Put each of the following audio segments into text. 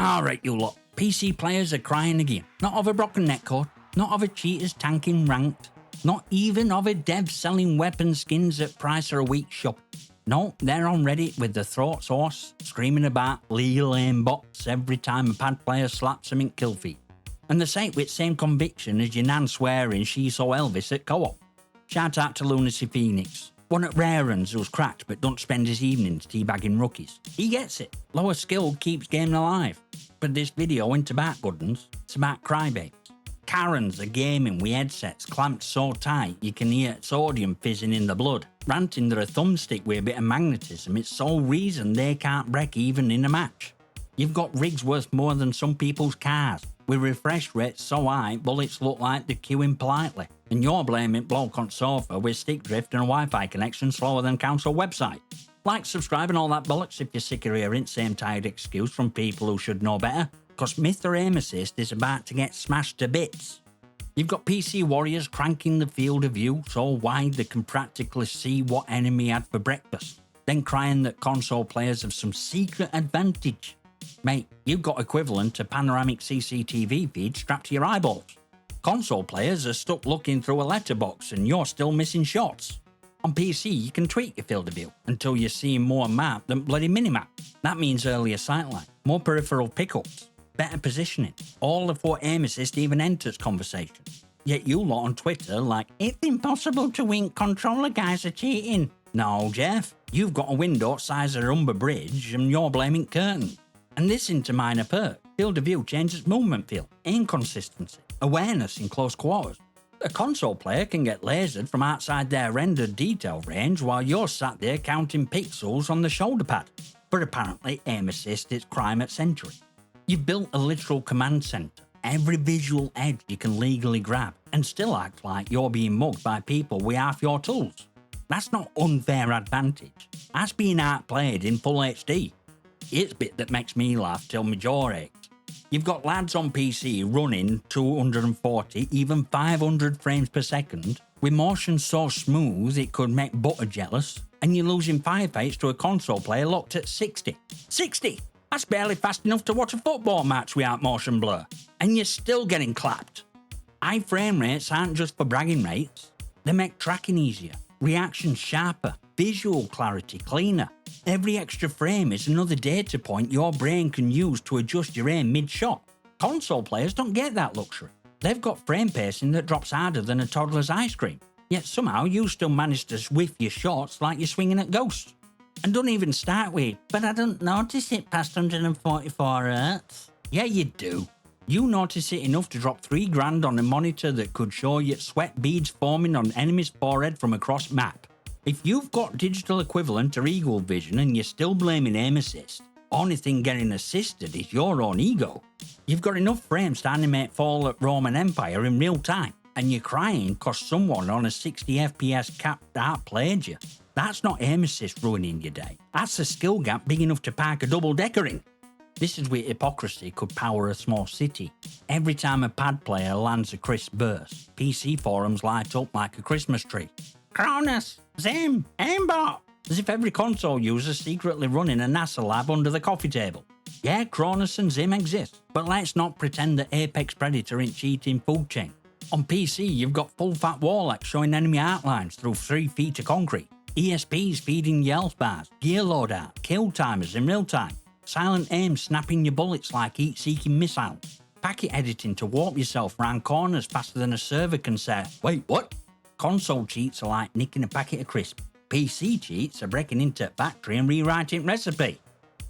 Alright, you lot. PC players are crying again. Not over broken netcode, not over cheaters tanking ranked, not even over devs selling weapon skins at price or a week shop. No, they're on Reddit with the throat sauce, screaming about legal aimbots every time a pad player slaps them in kill feed. And they say it with same conviction as your nan swearing she saw Elvis at co-op. Shout out to Lunacy Phoenix, one at Rare Uns who's cracked but don't spend his evenings teabagging rookies. He gets it. Lower skill keeps game alive. But this video ain't about good uns, it's about crybabes. Karens are gaming with headsets clamped so tight you can hear sodium fizzing in the blood, ranting they're a thumbstick with a bit of magnetism, it's sole reason they can't break even in a match. You've got rigs worth more than some people's cars, with refresh rates so high bullets look like they're queuing politely, and you're blaming bloke on sofa with stick drift and a Wi-Fi connection slower than council website. Like, subscribe and all that bollocks if you're sick of hearing same tired excuse from people who should know better, cause Mr. Aim Assist is about to get smashed to bits. You've got PC warriors cranking the field of view so wide they can practically see what enemy had for breakfast, then crying that console players have some secret advantage. Mate, you've got equivalent to panoramic CCTV feed strapped to your eyeballs. Console players are stuck looking through a letterbox and you're still missing shots. On PC, you can tweak your field of view until you're seeing more map than bloody minimap. That means earlier sightline, more peripheral pickups, better positioning, all of what Aim Assist even enters conversation. Yet you lot on Twitter like, it's impossible to win, controller guys are cheating. No, Jeff, you've got a window size of Humber Bridge and you're blaming curtain. And this into minor perk, field of view changes movement field, aim consistency, awareness in close quarters. A console player can get lasered from outside their rendered detail range while you're sat there counting pixels on the shoulder pad. But apparently Aim Assist is crime at century. You've built a literal command center, every visual edge you can legally grab, and still act like you're being mugged by people with half your tools. That's not unfair advantage, that's being outplayed in full HD. It's the bit that makes me laugh till my jaw aches. You've got lads on PC running 240, even 500 frames per second, with motion so smooth it could make butter jealous, and you're losing firefights to a console player locked at 60. 60! That's barely fast enough to watch a football match without motion blur. And you're still getting clapped. High frame rates aren't just for bragging rates. They make tracking easier, reactions sharper, visual clarity cleaner. Every extra frame is another data point your brain can use to adjust your aim mid-shot. Console players don't get that luxury. They've got frame pacing that drops harder than a toddler's ice cream. Yet somehow you still manage to whiff your shots like you're swinging at ghosts. And don't even start with, but I don't notice it past 144 Hz. Yeah, you do. You notice it enough to drop $3,000 on a monitor that could show you sweat beads forming on enemy's forehead from across map. If you've got digital equivalent or eagle vision and you're still blaming Aim Assist, only thing getting assisted is your own ego. You've got enough frames to animate fall at Roman Empire in real time, and you're crying cause someone on a 60 FPS cap outplayed you. That's not Aim Assist ruining your day. That's a skill gap big enough to park a double-decker in. This is where hypocrisy could power a small city. Every time a pad player lands a crisp burst, PC forums light up like a Christmas tree. Cronus, Zim, aimbot! As if every console user's secretly running a NASA lab under the coffee table. Yeah, Cronus and Zim exist, but let's not pretend that Apex Predator ain't cheating food chain. On PC, you've got full-fat Warlocks showing enemy outlines through 3 feet of concrete. ESPs feeding your health bars, gear loadout, kill timers in real time, silent aim snapping your bullets like heat-seeking missiles, packet editing to warp yourself round corners faster than a server can say, wait, what? Console cheats are like nicking a packet of crisp. PC cheats are breaking into a factory and rewriting recipe.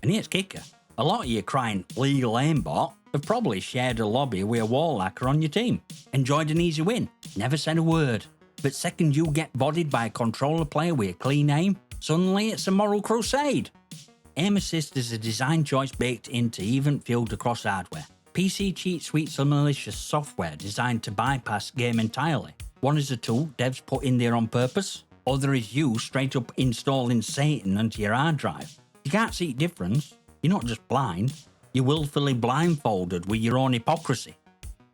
And here's kicker, a lot of you crying legal aimbot have probably shared a lobby with a wall hacker on your team, enjoyed an easy win, never said a word. But second you get bodied by a controller player with a clean aim, suddenly it's a moral crusade. Aim Assist is a design choice baked into even field across hardware. PC cheat suites are malicious software designed to bypass game entirely. One is a tool devs put in there on purpose, other is you straight up installing Satan onto your hard drive. You can't see difference, you're not just blind, you're willfully blindfolded with your own hypocrisy.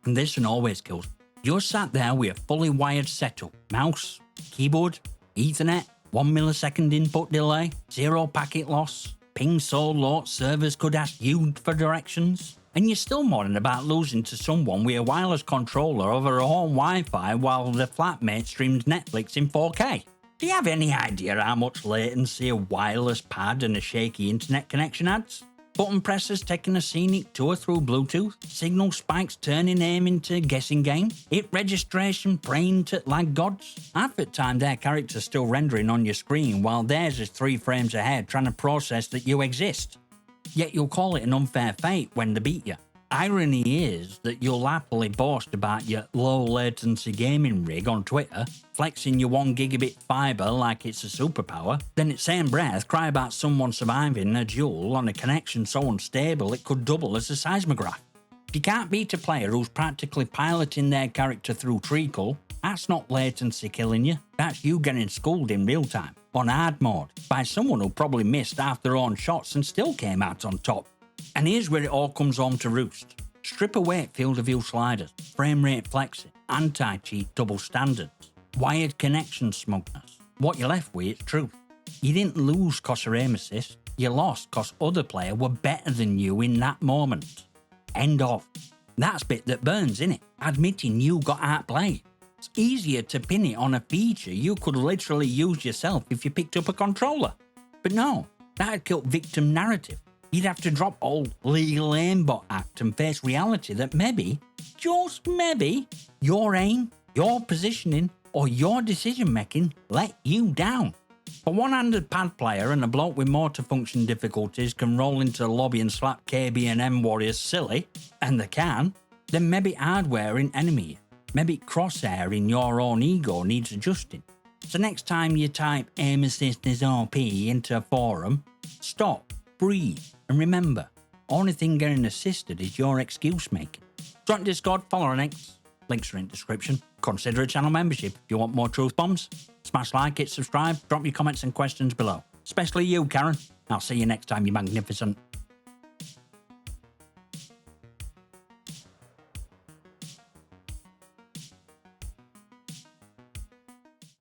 And this one always kills. You're sat there with a fully wired setup, mouse, keyboard, Ethernet, 1 millisecond input delay, 0 packet loss, ping so low servers could ask you for directions? And you're still moaning about losing to someone with a wireless controller over a home Wi-Fi while the flatmate streams Netflix in 4K. Do you have any idea how much latency a wireless pad and a shaky internet connection adds? Button pressers taking a scenic tour through Bluetooth, signal spikes turning aim into guessing game, hit registration praying to lag gods. Half the time their character's still rendering on your screen while theirs is 3 frames ahead trying to process that you exist. Yet you'll call it an unfair fate when they beat you. Irony is that you'll happily boast about your low latency gaming rig on Twitter, flexing your 1 gigabit fibre like it's a superpower, then in the same breath cry about someone surviving a duel on a connection so unstable it could double as a seismograph. If you can't beat a player who's practically piloting their character through treacle, that's not latency killing you, that's you getting schooled in real time, on hard mode, by someone who probably missed half their own shots and still came out on top. And here's where it all comes home to roost. Strip away field of view sliders, frame rate flexing, anti-cheat double standards, wired connection smugness. What you're left with is truth. You didn't lose cause of aim assist, you lost cause other player were better than you in that moment. End of. That's bit that burns, innit? Admitting you got outplayed. It's easier to pin it on a feature you could literally use yourself if you picked up a controller. But no, that'd kill victim narrative. You'd have to drop old legal aimbot act and face reality that maybe, just maybe, your aim, your positioning, or your decision making let you down. A one-handed pad player and a bloke with motor function difficulties can roll into the lobby and slap kb&m warriors silly, and they can, then maybe hardware in enemy, maybe crosshair in your own ego needs adjusting. So next time you type aim assist is OP into a forum, stop, breathe, and remember, only thing getting assisted is your excuse making. Join Discord, follow on X, links are in description. Consider a channel membership if you want more truth bombs. Smash like, hit subscribe, drop your comments and questions below. Especially you, Karen. I'll see you next time, you magnificent.